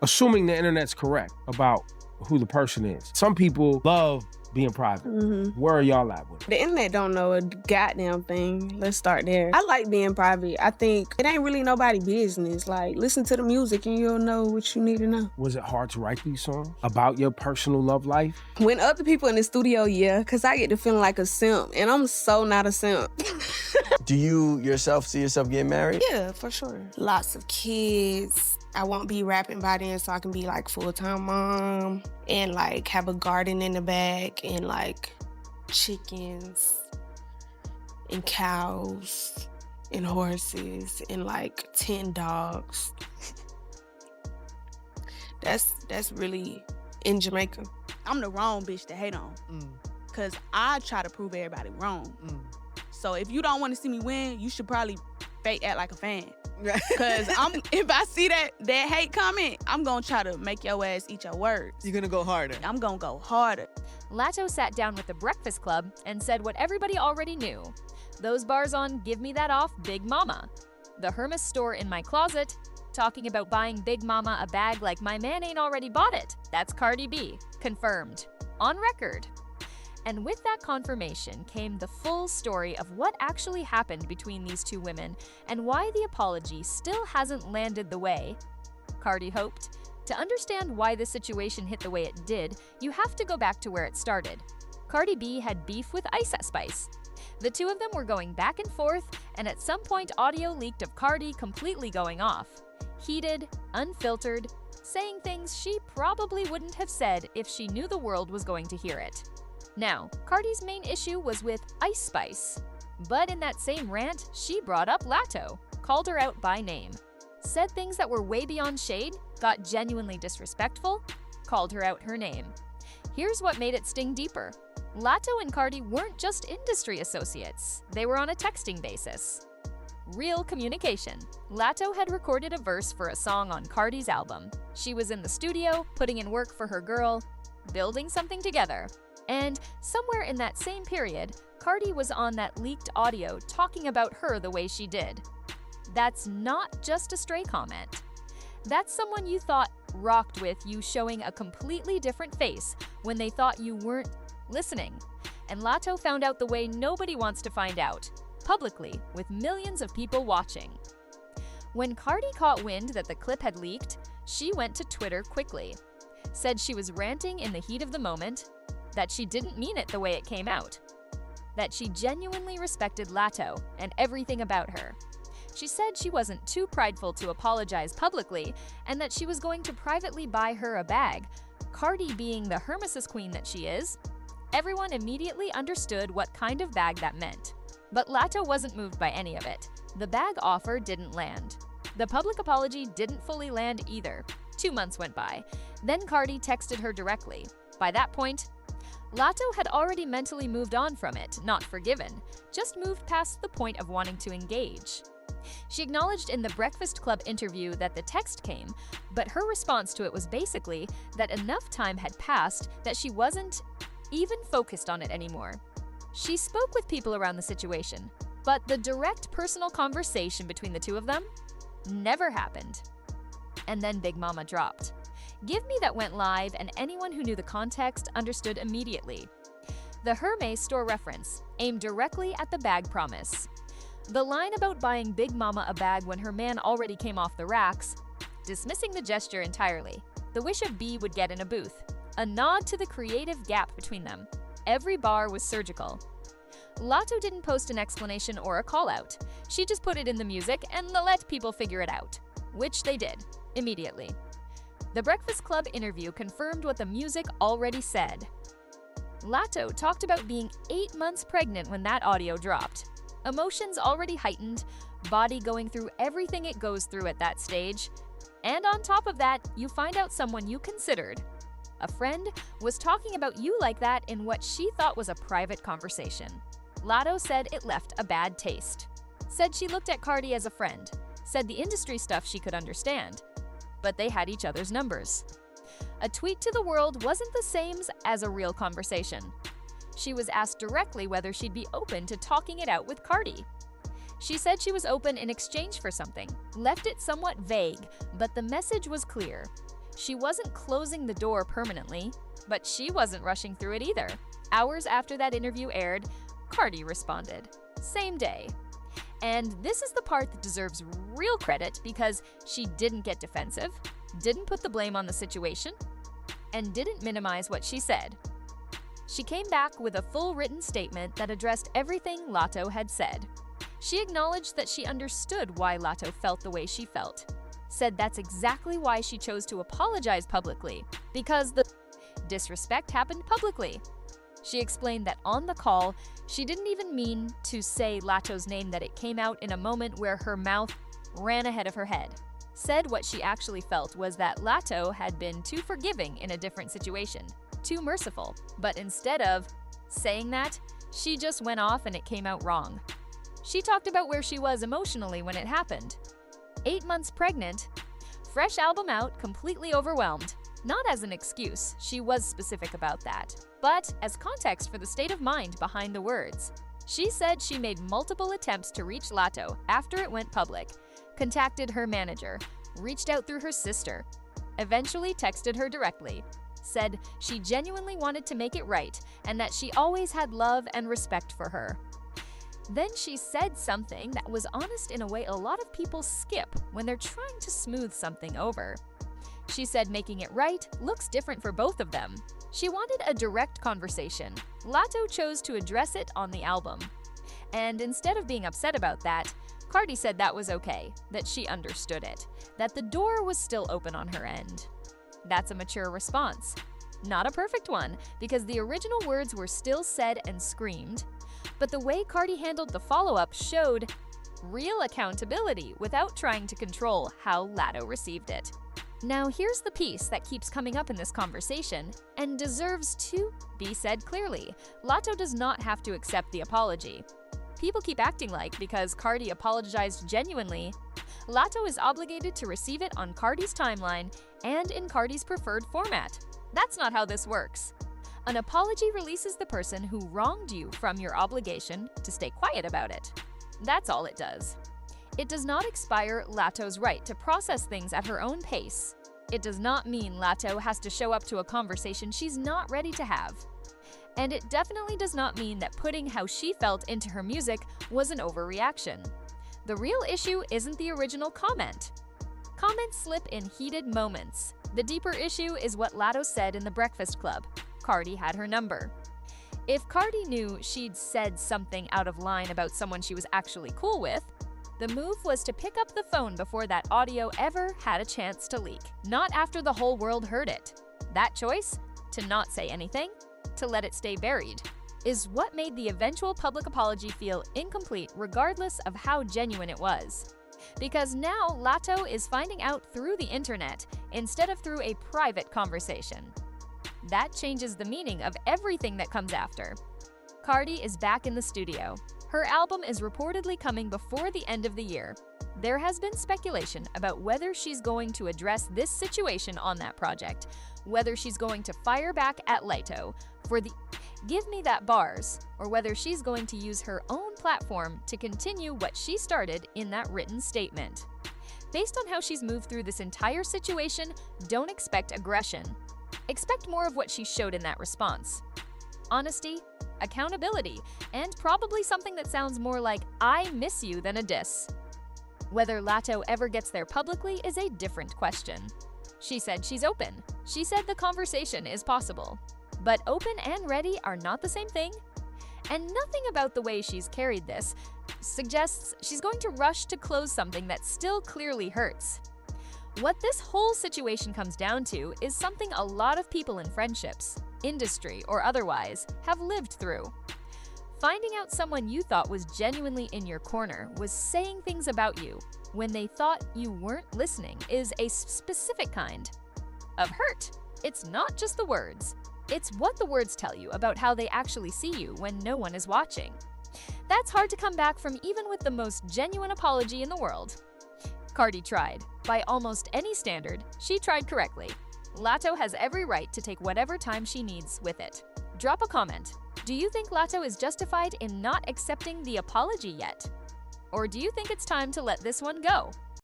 assuming the internet's correct about who the person is. Some people love being private. Where are y'all at with it? The internet don't know a goddamn thing. Let's start there. I like being private. I think it ain't really nobody's business. Like, listen to the music and you'll know what you need to know. Was it hard to write these songs about your personal love life? When other people in the studio, yeah, because I get to feeling like a simp, and I'm so not a simp. Do you yourself see yourself getting married? Yeah, for sure. Lots of kids. I won't be rapping by then, so I can be like full-time mom and like have a garden in the back and like chickens and cows and horses and like 10 dogs. That's really in Jamaica. I'm the wrong bitch to hate on. Cause I try to prove everybody wrong. So if you don't want to see me win, you should probably fake act like a fan. Cause if I see that hate comment, I'm gonna try to make your ass eat your words. You're gonna go harder. I'm gonna go harder. Latto sat down with the Breakfast Club and said what everybody already knew. Those bars on Give Me That Off, Big Mama. The Hermes store in my closet. Talking about buying Big Mama a bag like my man ain't already bought it. That's Cardi B. Confirmed. On record. And with that confirmation came the full story of what actually happened between these two women and why the apology still hasn't landed the way Cardi hoped. To understand why the situation hit the way it did, you have to go back to where it started. Cardi B had beef with Ice Spice. The two of them were going back and forth, and at some point audio leaked of Cardi completely going off. Heated, unfiltered, saying things she probably wouldn't have said if she knew the world was going to hear it. Now, Cardi's main issue was with Ice Spice. But in that same rant, she brought up Latto, called her out by name, said things that were way beyond shade, got genuinely disrespectful, called her out her name. Here's what made it sting deeper. Latto and Cardi weren't just industry associates, they were on a texting basis. Real communication. Latto had recorded a verse for a song on Cardi's album. She was in the studio, putting in work for her girl, building something together. And somewhere in that same period, Cardi was on that leaked audio talking about her the way she did. That's not just a stray comment. That's someone you thought rocked with you showing a completely different face when they thought you weren't listening. And Latto found out the way nobody wants to find out, publicly, with millions of people watching. When Cardi caught wind that the clip had leaked, she went to Twitter quickly, said she was ranting in the heat of the moment, that she didn't mean it the way it came out, that she genuinely respected Latto and everything about her. She said she wasn't too prideful to apologize publicly and that she was going to privately buy her a bag. Cardi being the Hermes queen that she is, everyone immediately understood what kind of bag that meant. But Latto wasn't moved by any of it. The bag offer didn't land. The public apology didn't fully land either. 2 months went by. Then Cardi texted her directly. By that point, Latto had already mentally moved on from it, not forgiven, just moved past the point of wanting to engage. She acknowledged in the Breakfast Club interview that the text came, but her response to it was basically that enough time had passed that she wasn't even focused on it anymore. She spoke with people around the situation, but the direct personal conversation between the two of them never happened. And then Big Mama dropped. Give Me That went live, and anyone who knew the context understood immediately. The Hermes store reference aimed directly at the bag promise. The line about buying Big Mama a bag when her man already came off the racks, dismissing the gesture entirely. The wish of B would get in a booth. A nod to the creative gap between them. Every bar was surgical. Latto didn't post an explanation or a call-out. She just put it in the music and let people figure it out, which they did, immediately. The Breakfast Club interview confirmed what the music already said. Latto talked about being 8 months pregnant when that audio dropped. Emotions already heightened, body going through everything it goes through at that stage. And on top of that, you find out someone you considered, a friend, was talking about you like that in what she thought was a private conversation. Latto said it left a bad taste. Said she looked at Cardi as a friend. Said the industry stuff she could understand. But they had each other's numbers. A tweet to the world wasn't the same as a real conversation. She was asked directly whether she'd be open to talking it out with Cardi. She said she was open in exchange for something, left it somewhat vague, but the message was clear. She wasn't closing the door permanently, but she wasn't rushing through it either. Hours after that interview aired, Cardi responded. Same day. And this is the part that deserves real credit because she didn't get defensive, didn't put the blame on the situation, and didn't minimize what she said. She came back with a full written statement that addressed everything Latto had said. She acknowledged that she understood why Latto felt the way she felt, said that's exactly why she chose to apologize publicly, because the disrespect happened publicly. She explained that on the call, she didn't even mean to say Latto's name, that it came out in a moment where her mouth ran ahead of her head. Said what she actually felt was that Latto had been too forgiving in a different situation, too merciful. But instead of saying that, she just went off and it came out wrong. She talked about where she was emotionally when it happened. 8 months pregnant, fresh album out, completely overwhelmed. Not as an excuse, she was specific about that, but as context for the state of mind behind the words. She said she made multiple attempts to reach Latto after it went public, contacted her manager, reached out through her sister, eventually texted her directly, said she genuinely wanted to make it right and that she always had love and respect for her. Then she said something that was honest in a way a lot of people skip when they're trying to smooth something over. She said making it right looks different for both of them. She wanted a direct conversation. Latto chose to address it on the album. And instead of being upset about that, Cardi said that was okay, that she understood it, that the door was still open on her end. That's a mature response. Not a perfect one, because the original words were still said and screamed, but the way Cardi handled the follow-up showed real accountability without trying to control how Latto received it. Now here's the piece that keeps coming up in this conversation and deserves to be said clearly. Latto does not have to accept the apology. People keep acting like because Cardi apologized genuinely, Latto is obligated to receive it on Cardi's timeline and in Cardi's preferred format. That's not how this works. An apology releases the person who wronged you from your obligation to stay quiet about it. That's all it does. It does not expire Latto's right to process things at her own pace. It does not mean Latto has to show up to a conversation she's not ready to have. And it definitely does not mean that putting how she felt into her music was an overreaction. The real issue isn't the original comment. Comments slip in heated moments. The deeper issue is what Latto said in the Breakfast Club. Cardi had her number. If Cardi knew she'd said something out of line about someone she was actually cool with, the move was to pick up the phone before that audio ever had a chance to leak, not after the whole world heard it. That choice, to not say anything, to let it stay buried, is what made the eventual public apology feel incomplete regardless of how genuine it was. Because now Latto is finding out through the internet instead of through a private conversation. That changes the meaning of everything that comes after. Cardi is back in the studio. Her album is reportedly coming before the end of the year. There has been speculation about whether she's going to address this situation on that project, whether she's going to fire back at Latto for the "give me that" bars, or whether she's going to use her own platform to continue what she started in that written statement. Based on how she's moved through this entire situation, don't expect aggression. Expect more of what she showed in that response. Honesty, accountability, and probably something that sounds more like "I miss you" than a diss. Whether Latto ever gets there publicly is a different question. She said she's open. She said the conversation is possible. But open and ready are not the same thing. And nothing about the way she's carried this suggests she's going to rush to close something that still clearly hurts. What this whole situation comes down to is something a lot of people in friendships, industry or otherwise, have lived through. Finding out someone you thought was genuinely in your corner was saying things about you when they thought you weren't listening is a specific kind of hurt. It's not just the words. It's what the words tell you about how they actually see you when no one is watching. That's hard to come back from even with the most genuine apology in the world. Cardi tried. By almost any standard, she tried correctly. Latto has every right to take whatever time she needs with it. Drop a comment. Do you think Latto is justified in not accepting the apology yet? Or do you think it's time to let this one go?